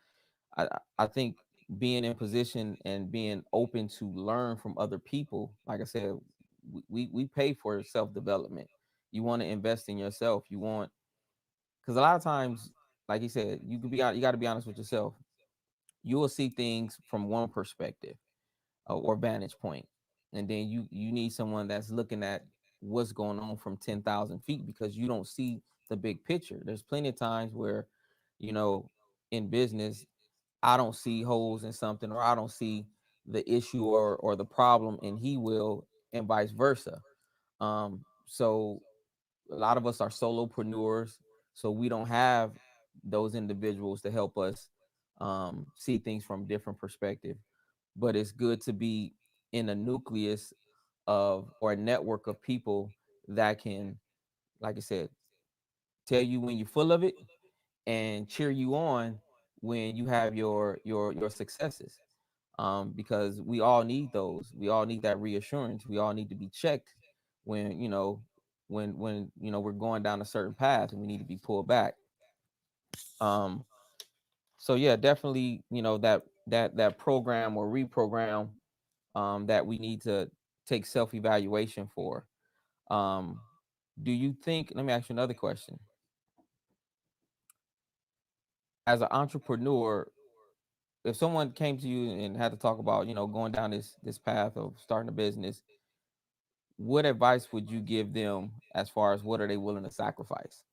I think being in position and being open to learn from other people, like I said, we pay for self-development. You want to invest in yourself. You want, because a lot of times, like you said, you got to be honest with yourself. You will see things from one perspective, or vantage point, and then you need someone that's looking at what's going on from 10,000 feet, because you don't see the big picture. There's plenty of times where, you know in business, I don't see holes in something, or I don't see the issue or the problem, and he will, and vice versa. So a lot of us are solopreneurs, so we don't have those individuals to help us see things from different perspective. But it's good to be in a nucleus of, or a network of people that can, like I said, tell you when you're full of it and cheer you on when you have your successes. Because we all need those. We all need that reassurance. We all need to be checked when we're going down a certain path and we need to be pulled back. Um, so yeah, definitely, that program or reprogram that we need to take self evaluation for. Um, do you think? Let me ask you another question. As an entrepreneur, if someone came to you and had to talk about, going down this path of starting a business, what advice would you give them as far as what are they willing to sacrifice?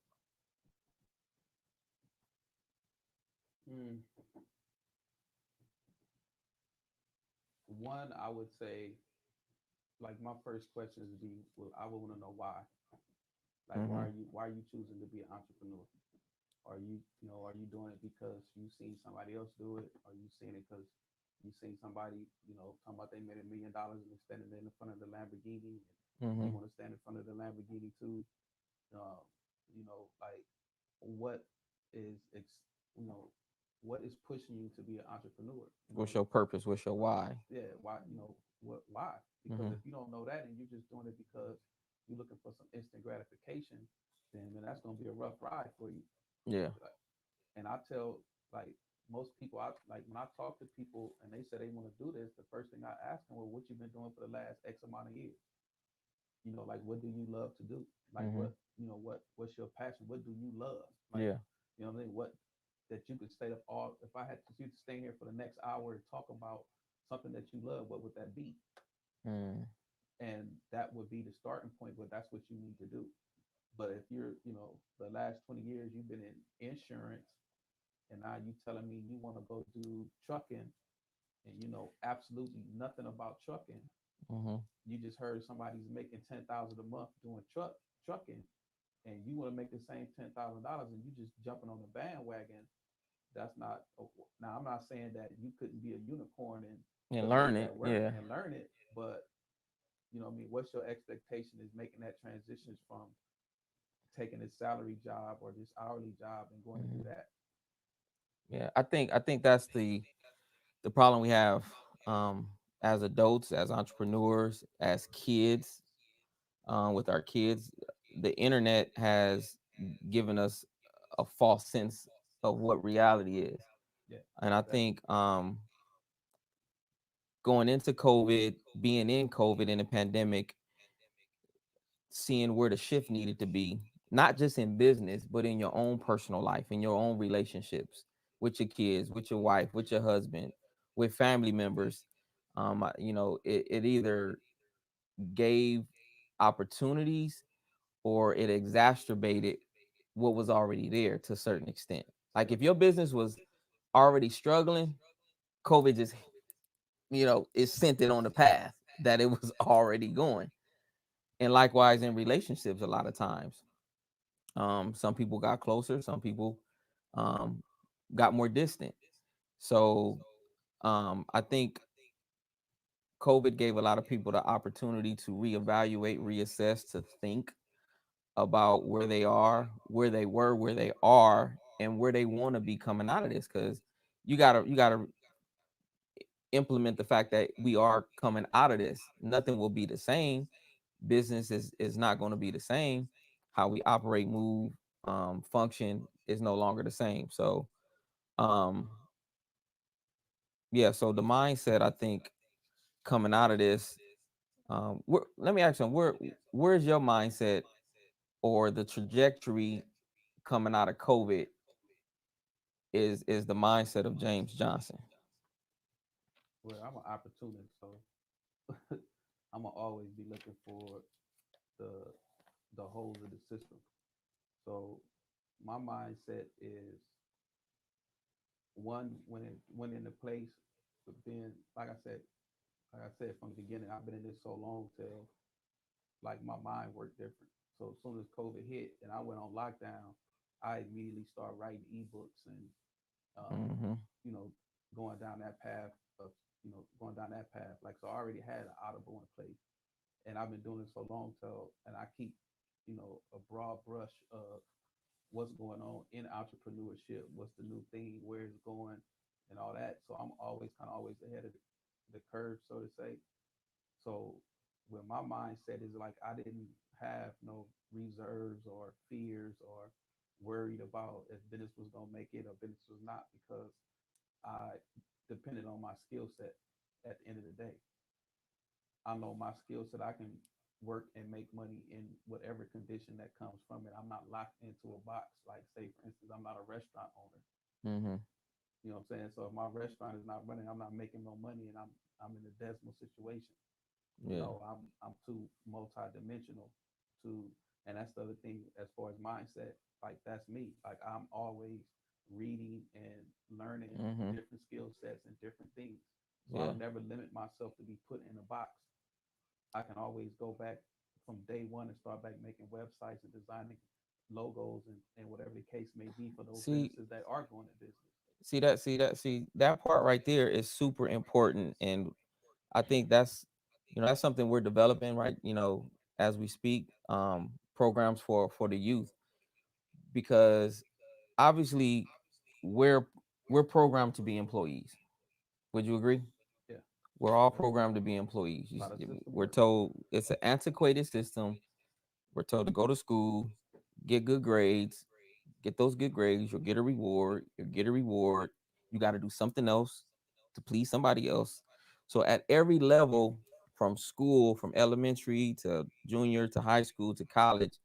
Mm, One, I would say, like my first question would be, well, I would want to know why. Like, Mm-hmm. why are you choosing to be an entrepreneur? Are you doing it because you seen somebody else do it? Are you seeing it because you seen somebody, talking about they made $1 million and they're standing there in front of the Lamborghini, and Mm-hmm. you want to stand in front of the Lamborghini too? Um, like what is you know, what is pushing you to be an entrepreneur? What's your purpose? What's your why? Yeah, why? Why? Because Mm-hmm. if you don't know that and you're just doing it because you're looking for some instant gratification, then man, that's gonna be a rough ride for you. Yeah. Like, and I tell, like, most people, I like when I talk to people and they say they want to do this, the first thing I ask them, well, what you been doing for the last X amount of years? Like, what do you love to do? Like, Mm-hmm. what's your passion? What do you love? Like, Yeah. what I mean? What that you could stay up all. If I had to you to stay here for the next hour and talk about something that you love, what would that be? Mm. And that would be the starting point. But that's what you need to do. But if you're, the last 20 years you've been in insurance, and now you telling me you want to go do trucking, and you know absolutely nothing about trucking. Mm-hmm. You just heard somebody's making 10,000 a month doing trucking, and you want to make the same $10,000 and you just jumping on the bandwagon, that's not. Now I'm not saying that you couldn't be a unicorn and And put in learn it. that work Yeah. and learn it, but you know what I mean, what's your expectation is making that transition from taking a salary job or this hourly job and going to do Mhm. that. Yeah. I think that's the problem we have as adults, as entrepreneurs, as kids, with our kids. The internet has given us a false sense of what reality is. Yeah, And I exactly. think going into COVID, being in COVID in a pandemic, seeing where the shift needed to be, not just in business, but in your own personal life, in your own relationships with your kids, with your wife, with your husband, with family members. It either gave opportunities or it exacerbated what was already there to a certain extent. Like Yep. if your business was already struggling, COVID just, it sent it on the path that it was already going. And likewise in relationships, a lot of times, some people got closer, some people um, got more distant. So I think COVID gave a lot of people the opportunity to reevaluate, reassess, to think about where they are, where they were, where they are, and where they want to be coming out of this. Because you gotta implement the fact that we are coming out of this. Nothing will be the same. Business is not going to be the same. How we operate, move, function is no longer the same. So um yeah, so the mindset, I think, coming out of this, let me ask you, where's your mindset or the trajectory coming out of COVID is the mindset of James Johnson? Well, I'm an opportunist, so I'm gonna always be looking for the the holes of the system. So my mindset is one when it went into place, but then like I said from the beginning, I've been in this so long till like my mind worked different. So as soon as COVID hit and I went on lockdown, I immediately started writing ebooks and um, Mm-hmm. you know, going down that path of going down that path. Like so I already had an audible in place and I've been doing it so long till and I keep, a broad brush of what's going on in entrepreneurship, what's the new thing, where it's going, and all that. So I'm always ahead of the curve, so to say. So when my mindset is like I didn't have no reserves or fears or worried about if business was gonna make it or business was not because I depended on my skill set at the end of the day. I know my skill set. I can work and make money in whatever condition that comes from it. I'm not locked into a box. Like, say, for instance, I'm not a restaurant owner. Mm-hmm. You know what I'm saying? So if my restaurant is not running, I'm not making no money, and I'm in a dismal situation. Yeah. No, I'm too multi-dimensional to, and that's the other thing as far as mindset. Like that's me. Like I'm always reading and learning Mm-hmm. different skill sets and different things. So Yeah. I'll never limit myself to be put in a box. I can always go back from day one and start back making websites and designing logos and whatever the case may be for those See, businesses that are going to business. see that part right there is super important, and I think that's something we're developing, right? As we speak, programs for the youth, because obviously we're we're programmed to be employees. Would you agree? Yeah, We're all that's programmed to be employees. how the system We're works. told it's an antiquated system. We're told to go to school, get good grades, get those good grades, you'll get a reward, you'll get a reward. You got to do something else to please somebody else. So at every level, from school, from elementary to junior to high school to college,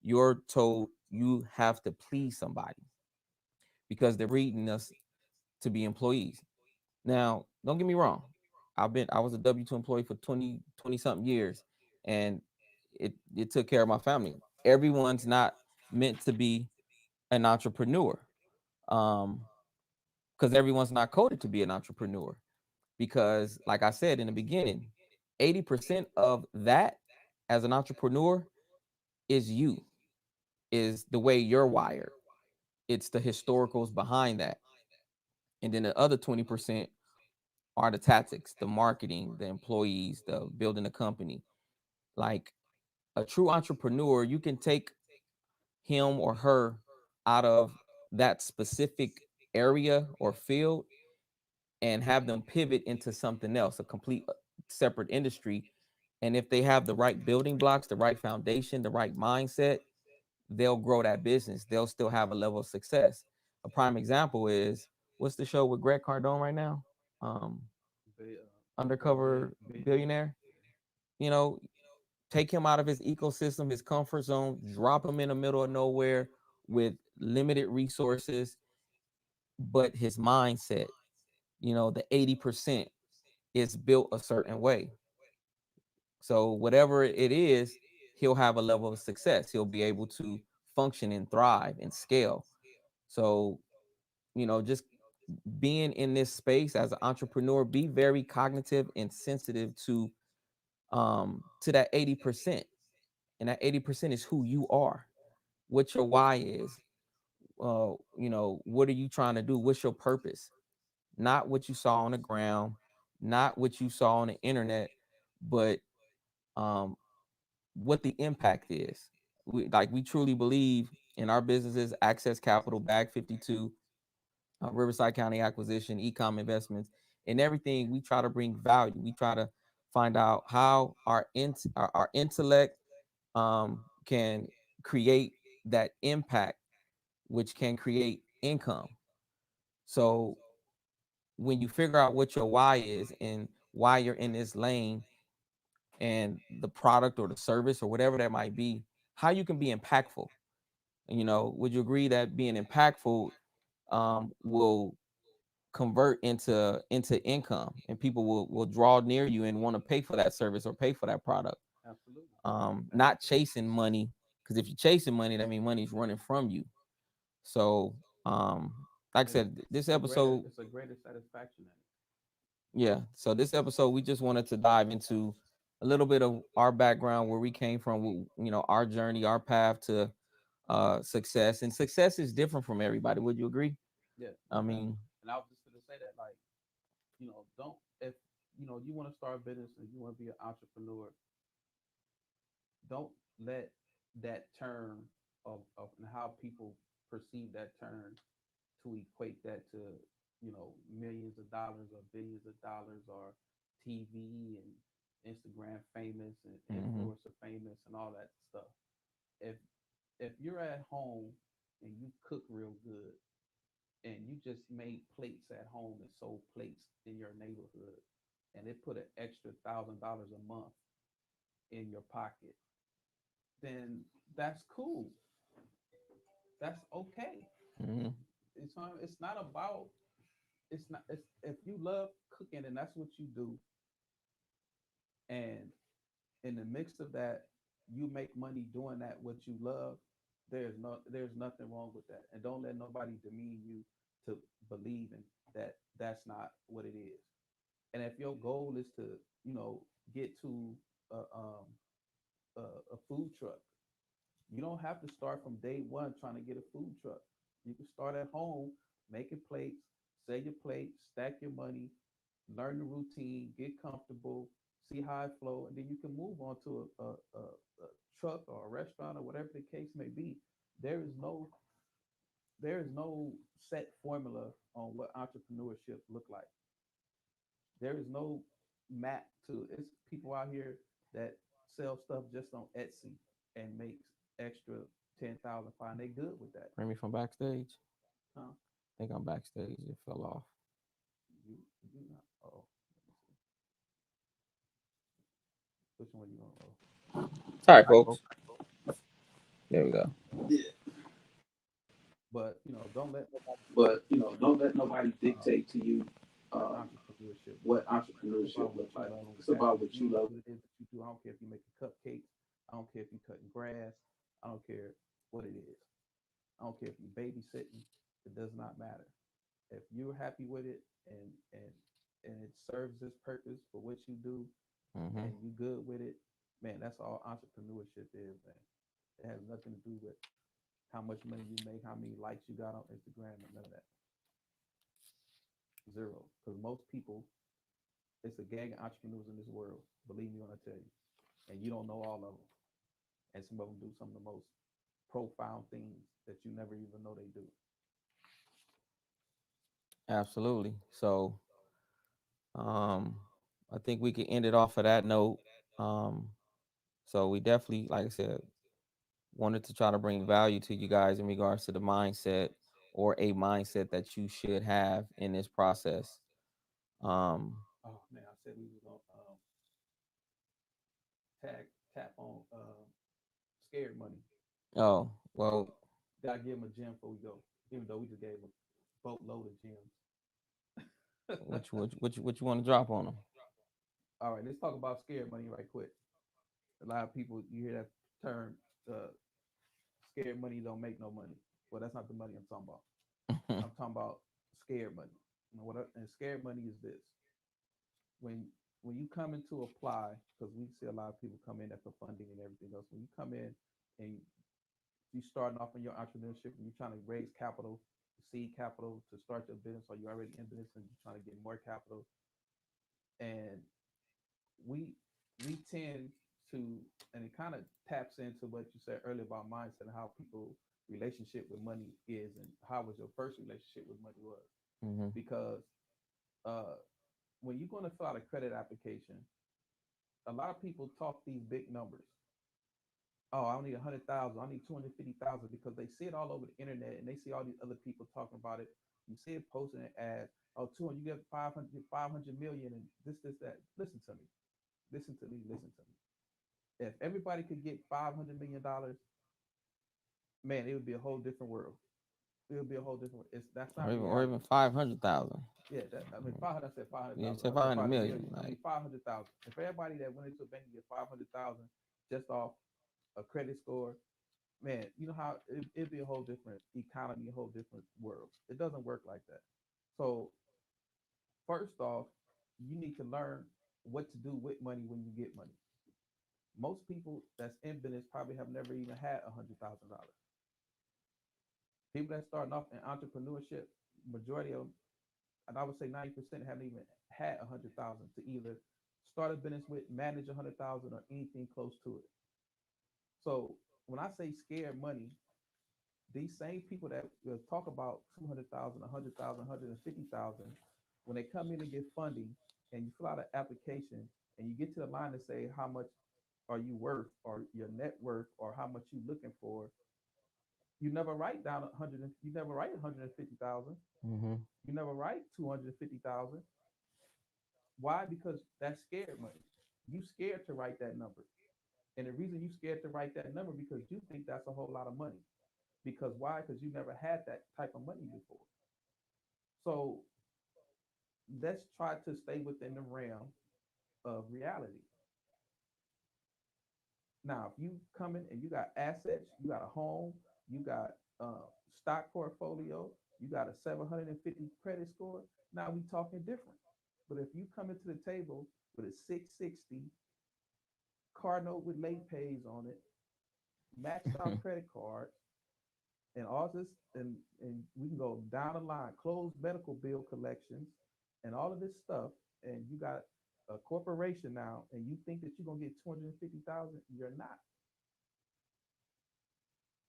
you're told you have to please somebody because they're breeding us to be employees. Now, don't get me wrong. I was a W2 employee for 20 something years, and it took care of my family. Everyone's not meant to be an entrepreneur. Um, because everyone's not coded to be an entrepreneur. Because, like I said in the beginning, 80% of that as an entrepreneur is you. is the way you're wired. It's the historicals behind that. And then the other 20% are the tactics, the marketing, the employees, the building a company. Like a true entrepreneur, you can take him or her out of that specific area or field and have them pivot into something else, a complete separate industry. And if they have the right building blocks, the right foundation, the right mindset, they'll grow that business. They'll still have a level of success. A prime example is what's the show with Greg Cardone right now? Um, Undercover Billionaire. Billionaire. You know, take him out of his ecosystem, his comfort zone, drop him in the middle of nowhere with limited resources, but his mindset, the 80% is built a certain way. So whatever it is, he'll have a level of success. He'll be able to function and thrive and scale. So, just being in this space as an entrepreneur, be very cognitive and sensitive to that 80%. And that 80% is who you are, what your why is. What are you trying to do? What's your purpose? Not what you saw on the ground, not what you saw on the internet, but um, what the impact is. We truly believe in our businesses, Access Capital, Bag 52, Riverside County Acquisition, Ecom Investments, and everything. We try to bring value. We try to find out how our intellect can create that impact, which can create income. So when you figure out what your why is and why you're in this lane and the product or the service or whatever that might be, how you can be impactful. Would you agree that being impactful will convert into income, and people will draw near you and want to pay for that service or pay for that product? Absolutely. Not chasing money, because if you're chasing money, that means money's running from you. So, like I And said, this a greater episode, it's a greater satisfaction in yeah. So this episode, we just wanted to dive into a little bit of our background, where we came from, our journey, our path to success. And success is different from everybody. Would you agree? it. Yeah, I no doubt. mean, And I was just gonna say that, like, don't if you want to start a business and you want to be an entrepreneur, don't let that term of and how people perceive that term to equate that to millions of dollars or billions of dollars or TV and Instagram famous and mhm, influencer famous and all that stuff. If you're at home and you cook real good and you just made plates at home and sold plates in your neighborhood and it put an extra $1,000 a month in your pocket, then that's cool. That's okay. mhm, It's not about it's not it's if you love cooking and that's what you do, and in the mix of that you make money doing that what you love, there's nothing wrong with that. And don't let nobody demean you to believe in that that's not what it is. And if your goal is to get to a, um, a food truck, you don't have to start from day one trying to get a food truck. You can start at home making plates, sell your plates, stack your money, learn the routine, get comfortable, see how it flow, and then you can move on to a truck or a restaurant or whatever the case may be. There is no there is no set formula on what entrepreneurship look like. There is no map to it. It's people out here that sell stuff just on Etsy and makes extra 10,000 fine. They good with that. bring me from backstage. Huh? I think I'm backstage. It fell off. You you not oh let me see. Which one you on? Oh. Sorry, folks. There we go. But don't let nobody Dictate to you what uh, entrepreneurship look what like. It's entrepreneurship about what look you like. love, It's passion, about what you love. what it is that you do. I don't care if you're making cupcakes. I don't care if you're cutting grass. I don't care what it is. I don't care if you're babysitting. It does not matter. If you're happy with it and it serves its purpose for what you do Hmm. and you good with it, man, that's all entrepreneurship is, man. It has nothing to do with. how much money you make, how many likes you got on Instagram, and none of that. Zero. Because most people, it's a gang of entrepreneurs in this world. Believe me when I tell you. And you don't know all of them. And some of them do some of the most profound things that you never even know they do. Absolutely. So um, I think we could end it off of that note. Um, so we definitely, like I said, wanted to try to bring value to you guys in regards to the mindset or a mindset that you should have in this process. Um, Oh man, I said we was gonna tag tap on scared money. oh, well, Gotta give him a gem before we go. Even though we just gave him a boatload of gems. what you want to drop on them? All right, let's talk about scared money right quick. A lot of people you hear that term, uh, scared money don't make no money. Well, that's not the money I'm talking about. I'm talking about scared money. And scared money is this: when when you come in to apply, because we see a lot of people come in there for funding and everything else. When you come in and you starting off in your entrepreneurship and you're trying to raise capital, seed capital to start your business, or you're already in business and you're trying to get more capital, and we we tend to, and it kind of taps into what you said earlier about mindset and how people relationship with money is, and how was your first relationship with money was. Hmm. Because uh, when you're going to fill out a credit application, a lot of people talk these big numbers. Oh, I need 100,000. I need 250,000 because they see it all over the internet and they see all these other people talking about it. You see it posting an ad. Oh, 200, you get 500 million and this, that. Listen to me. Listen to me. Listen to me. If everybody could get $500 million, man, it would be a whole different world. It would be a whole different. It's that's Or not even reality. 500,000. Yeah, I mean 500. I said five hundred Yeah, thousand. say I said 500 500 million. million. I Like, mean 500,000. If everybody that went into a bank and get 500,000 just off a credit score, man, you know how it'd be a whole different economy, a whole different world. It doesn't work like that. So first off, you need to learn what to do with money when you get money. Most people that's in business probably have never even had $100,000. People that starting off in entrepreneurship, majority of them, and I would say 90% haven't even had 100,000 to either start a business with, manage 100,000, or anything close to it. So when I say scared money, these same people that will talk about 200,000, 100,000, 150,000, when they come in to get funding and you fill out an application and you get to the line to say how much are you worth or your net worth or how much you looking for, you never write down 100. You never write 150,000. hmm You never write 250,000. Why? Because that's scared money. You scared to write that number, and the reason you scared to write that number because you think that's a whole lot of money. Because why? Because you never had that type of money before. So let's try to stay within the realm of reality. Now, if you come in and you got assets, you got a home, you got stock portfolio, you got a 750 credit score, now we talking different. But if you come into the table with a 660 car note with late pays on it, maxed out credit card, and all this, and we can go down the line, closed medical bill collections, and all of this stuff, and you got a corporation now, and you think that you're gonna get 250,000, you're not,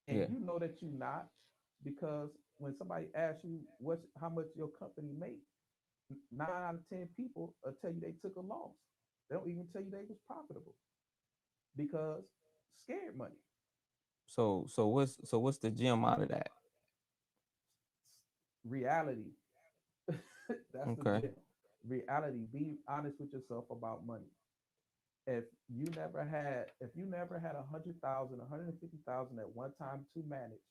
and yeah. you know that you're not, because when somebody asks you what's how much your company make, 9 out of 10 people will tell you they took a loss. They don't even tell you they was profitable because scared money. So what's the gem out of that? Reality. That's the Okay. gem. Reality. Be honest with yourself about money. If you never had 100,000, 150,000 at one time to manage,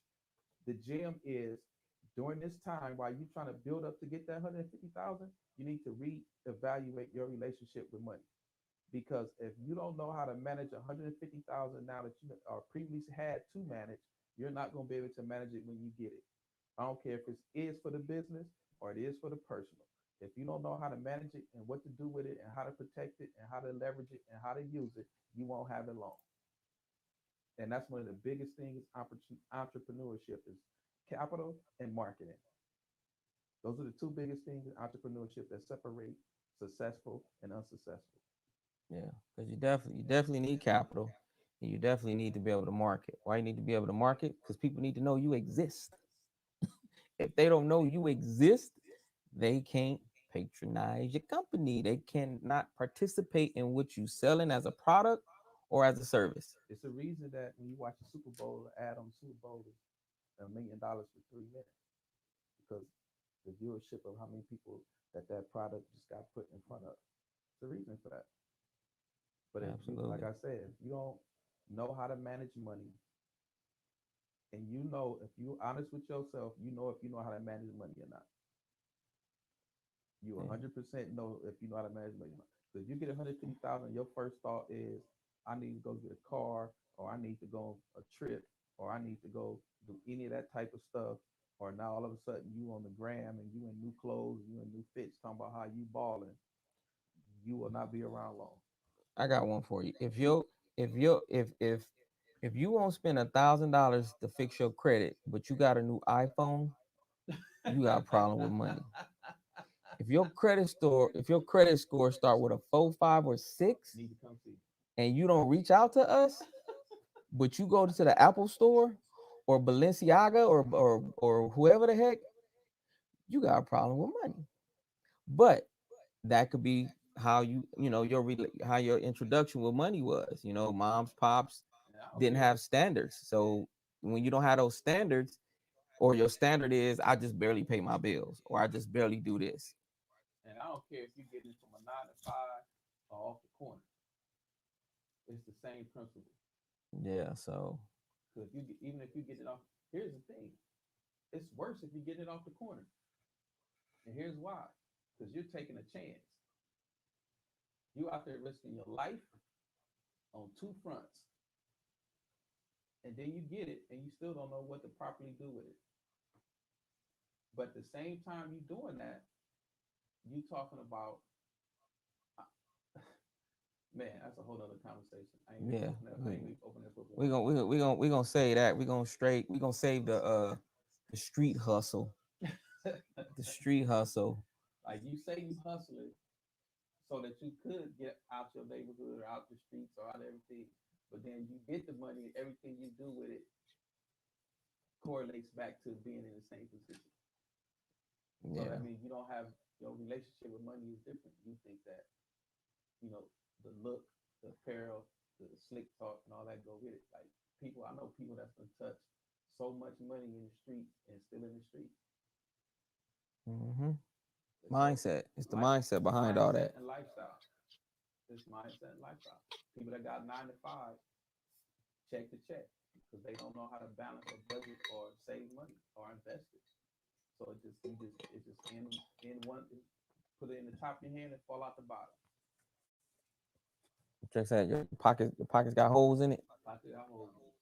the gem is during this time while you're trying to build up to get that 150,000, you need to reevaluate your relationship with money. Because if you don't know how to manage 150,000 now that you are previously had to manage, you're not going to be able to manage it when you get it. I don't care if it is for the business or it is for the personal. If you don't know how to manage it and what to do with it and how to protect it and how to leverage it and how to use it, you won't have it long. And that's one of the biggest things entrepreneurship is capital and marketing. Those are the two biggest things in entrepreneurship that separate successful and unsuccessful. Yeah, because you definitely need capital, and you definitely need to be able to market. Why you need to be able to market? Because people need to know you exist. If they don't know you exist, they can't patronize your company. They cannot participate in what you selling as a product or as a service. It's a reason that when you watch the Super Bowl, the ad on the Super Bowl is $1 million for 3 minutes because the viewership of how many people that product just got put in front of. It's a reason for that. But if you, like Absolutely. I said, if you don't know how to manage money, and you know if you're honest with yourself, you know if you know how to manage money or not. You Yeah. 100% know if you know how to manage money. So if you get 150,000, your first thought is, I need to go get a car, or I need to go on a trip, or I need to go do any of that type of stuff. Or now all of a sudden you on the gram and you in new clothes, you in new fits, talking about how you balling. You will not be around long. I got one for you. If you won't spend $1,000 to fix your credit, but you got a new iPhone, you got a problem with money. If your credit score start with a 4, 5, or 6, Need to come see. and you don't reach out to us, but you go to the Apple store or Balenciaga or whoever the heck, you got a problem with money. But that could be how how your introduction with money was. Moms, pops And I don't didn't care. have standards. So when you don't have those standards, or your standard is I just barely pay my bills, or I just barely do this. And I don't care if you're getting it from a 9 to 5 or off the corner. It's the same principle. Yeah, so Because even if you get it off, here's the thing: it's worse if you get it off the corner. And here's why: because you're taking a chance. You out there risking your life on two fronts, and then you get it, and you still don't know what to properly do with it. But at the same time you doing that, you talking about man, that's a whole other conversation. I ain't gonna yeah, open that. I we ain't gonna open that book we right gonna we now. gonna we gonna we gonna say that we gonna save the street hustle, the street hustle. Like you say, you hustling so that you could get out your neighborhood or out the streets or out everything. But then you get the money, everything you do with it correlates back to being in the same position. So Yeah, that means you don't have your relationship with money is different. You think that, you know, the look, the apparel, the slick talk and all that go with it. Like people, I know people that's been touched so much money in the street and still in the street. hmm So mindset. It's the life, mindset behind all mindset that. and lifestyle. It's mindset and lifestyle. People that got 9 to 5, check to check, because they don't know how to balance or budget or save money or invest it. So it just in one, put it in the top of your hand and fall out the bottom. Just said your pockets got holes in it. Pocket out holes in it.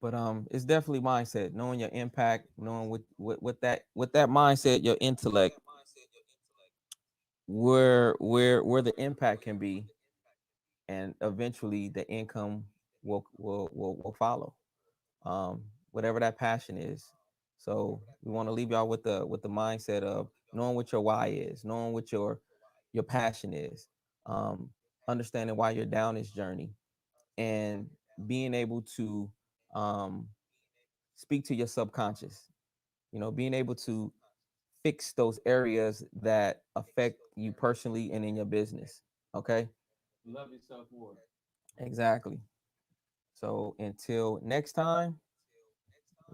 But it's definitely mindset, knowing your impact, knowing what that mindset, your intellect, where the impact can be, and eventually the income will follow. Whatever that passion is. So we want to leave y'all with the mindset of knowing what your why is, knowing what your passion is, um, understanding why you're down this journey, and being able to um, speak to your subconscious. Being able to fix those areas that affect you personally and in your business. Okay. Love yourself more. Exactly. So until next time,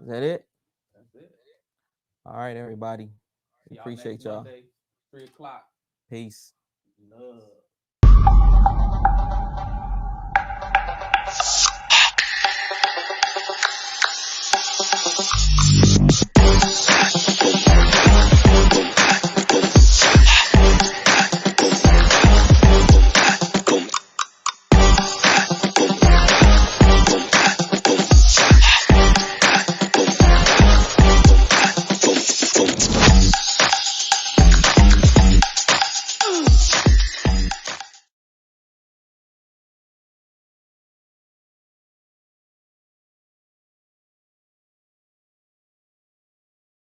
is that it? That's it. All right, everybody. We See y'all next appreciate y'all. Monday, 3 o'clock. Peace. Love.